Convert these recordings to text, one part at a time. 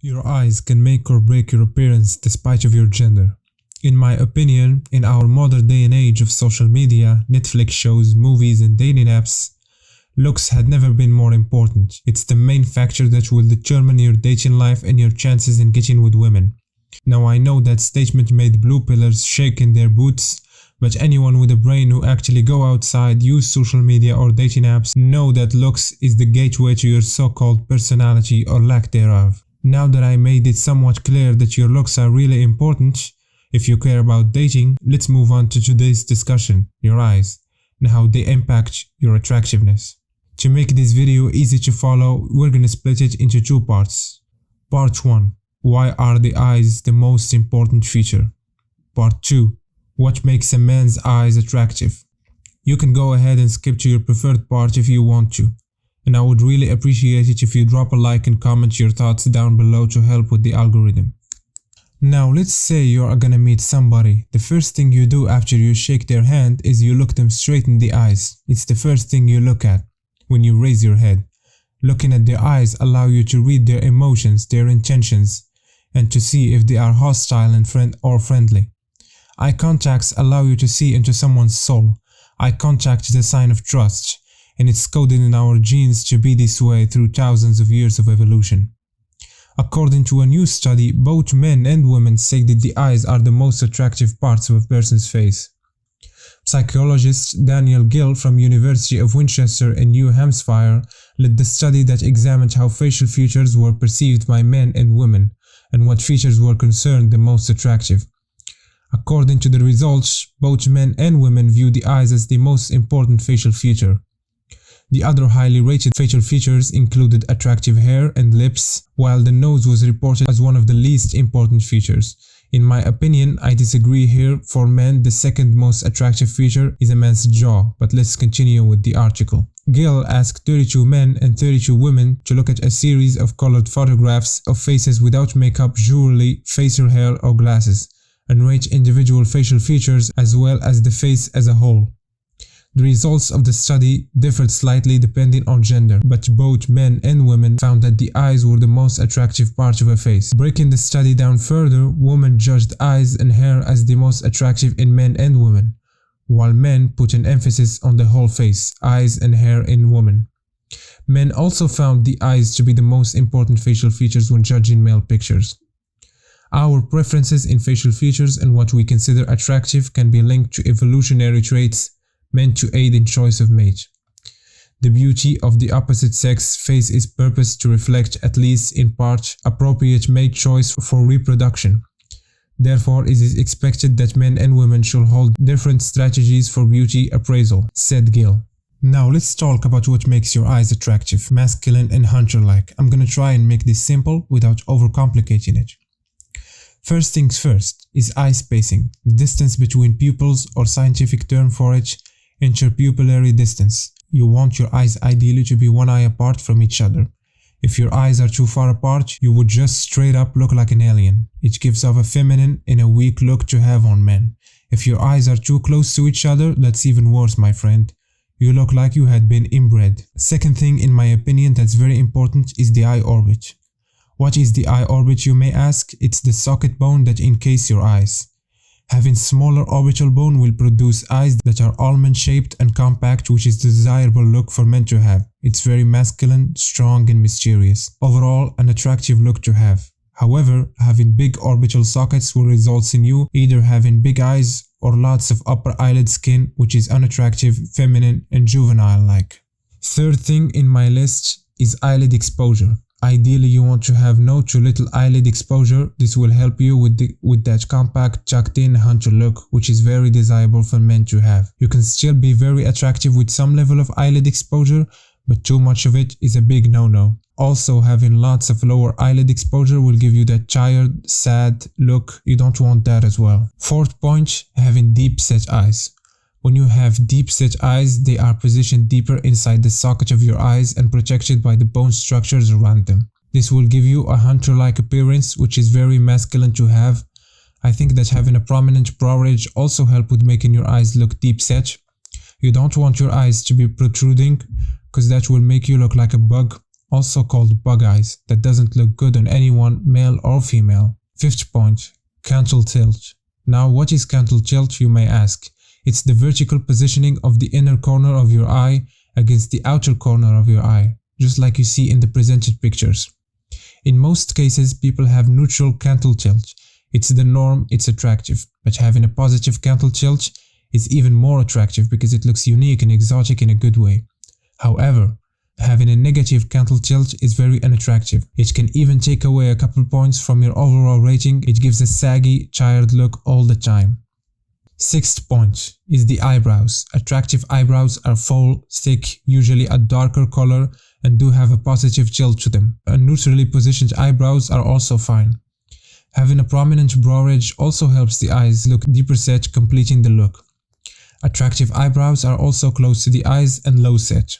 Your eyes can make or break your appearance despite of your gender. In my opinion, in our modern day and age of social media, Netflix shows, movies and dating apps, looks had never been more important. It's the main factor that will determine your dating life and your chances in getting with women. Now I know that statement made blue pillars shake in their boots, but anyone with a brain who actually go outside, use social media or dating apps know that looks is the gateway to your so-called personality or lack thereof. Now that I made it somewhat clear that your looks are really important, if you care about dating, let's move on to today's discussion, your eyes, and how they impact your attractiveness. To make this video easy to follow, we're gonna split it into two parts. Part 1. Why are the eyes the most important feature? Part 2. What makes a man's eyes attractive? You can go ahead and skip to your preferred part if you want to, and I would really appreciate it if you drop a like and comment your thoughts down below to help with the algorithm. Now let's say you are gonna meet somebody. The first thing you do after you shake their hand is you look them straight in the eyes. It's the first thing you look at when you raise your head. Looking at their eyes allow you to read their emotions, their intentions, and to see if they are hostile and friendly. Eye contacts allow you to see into someone's soul. Eye contact is a sign of trust, and it's coded in our genes to be this way through thousands of years of evolution. According to a new study, both men and women say that the eyes are the most attractive parts of a person's face. Psychologist Daniel Gill from University of Winchester in New Hampshire led the study that examined how facial features were perceived by men and women, and what features were considered the most attractive. According to the results, both men and women view the eyes as the most important facial feature. The other highly rated facial features included attractive hair and lips, while the nose was reported as one of the least important features. In my opinion, I disagree here. For men, the second most attractive feature is a man's jaw, but let's continue with the article. Gill asked 32 men and 32 women to look at a series of colored photographs of faces without makeup, jewelry, facial hair or glasses, and rate individual facial features as well as the face as a whole. The results of the study differed slightly depending on gender, but both men and women found that the eyes were the most attractive part of a face. Breaking the study down further, women judged eyes and hair as the most attractive in men and women, while men put an emphasis on the whole face, eyes and hair in women. Men also found the eyes to be the most important facial features when judging male pictures. Our preferences in facial features and what we consider attractive can be linked to evolutionary traits meant to aid in choice of mate. The beauty of the opposite sex face is purposed to reflect, at least in part, appropriate mate choice for reproduction. Therefore, it is expected that men and women should hold different strategies for beauty appraisal, said Gill. Now let's talk about what makes your eyes attractive, masculine and hunter-like. I'm gonna try and make this simple without overcomplicating it. First things first is eye spacing, the distance between pupils, or scientific term for it, interpupillary distance. You want your eyes ideally to be one eye apart from each other. If your eyes are too far apart, you would just straight up look like an alien. It gives off a feminine and a weak look to have on men. If your eyes are too close to each other, that's even worse, my friend. You look like you had been inbred. Second thing in my opinion that's very important is the eye orbit. What is the eye orbit, you may ask? It's the socket bone that encases your eyes. Having smaller orbital bone will produce eyes that are almond-shaped and compact, which is the desirable look for men to have. It's very masculine, strong and mysterious. Overall, an attractive look to have. However, having big orbital sockets will result in you either having big eyes or lots of upper eyelid skin, which is unattractive, feminine and juvenile-like. Third thing in my list is eyelid exposure. Ideally, you want to have no too little eyelid exposure. This will help you with that compact, tucked in hunter look, which is very desirable for men to have. You can still be very attractive with some level of eyelid exposure, but too much of it is a big no-no. Also, having lots of lower eyelid exposure will give you that tired, sad look. You don't want that as well. Fourth point, having deep set eyes. When you have deep set eyes, they are positioned deeper inside the socket of your eyes and protected by the bone structures around them. This will give you a hunter-like appearance, which is very masculine to have. I think that having a prominent brow ridge also helps with making your eyes look deep set. You don't want your eyes to be protruding, because that will make you look like a bug. also called bug eyes, that doesn't look good on anyone, male or female. Fifth point, canthal tilt. Now what is canthal tilt, you may ask? It's the vertical positioning of the inner corner of your eye against the outer corner of your eye, just like you see in the presented pictures. In most cases, people have neutral canthal tilt. It's the norm, it's attractive, but having a positive canthal tilt is even more attractive because it looks unique and exotic in a good way. However, having a negative canthal tilt is very unattractive. It can even take away a couple points from your overall rating. It gives a saggy, tired look all the time. Sixth point is the eyebrows. Attractive eyebrows are full, thick, usually a darker color, and do have a positive tilt to them. Neutrally positioned eyebrows are also fine. Having a prominent brow ridge also helps the eyes look deeper set, completing the look. Attractive eyebrows are also close to the eyes and low set.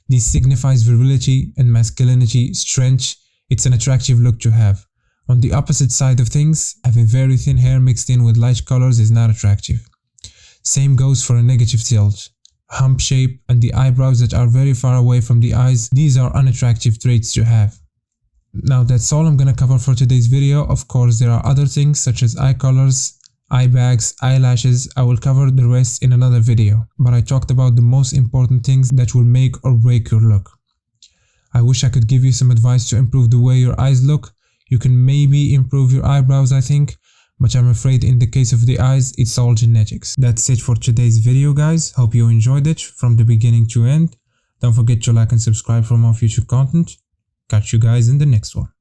This signifies virility and masculinity, strength. It's an attractive look to have. On the opposite side of things, having very thin hair mixed in with light colors is not attractive. Same goes for a negative tilt. Hump shape and the eyebrows that are very far away from the eyes, these are unattractive traits to have. Now that's all I'm gonna cover for today's video. Of course, there are other things such as eye colors, eye bags, eyelashes. I will cover the rest in another video, but I talked about the most important things that will make or break your look. I wish I could give you some advice to improve the way your eyes look. You can maybe improve your eyebrows, I think, but I'm afraid in the case of the eyes, it's all genetics. That's it for today's video, guys. Hope you enjoyed it from the beginning to end. Don't forget to like and subscribe for more future content. Catch you guys in the next one.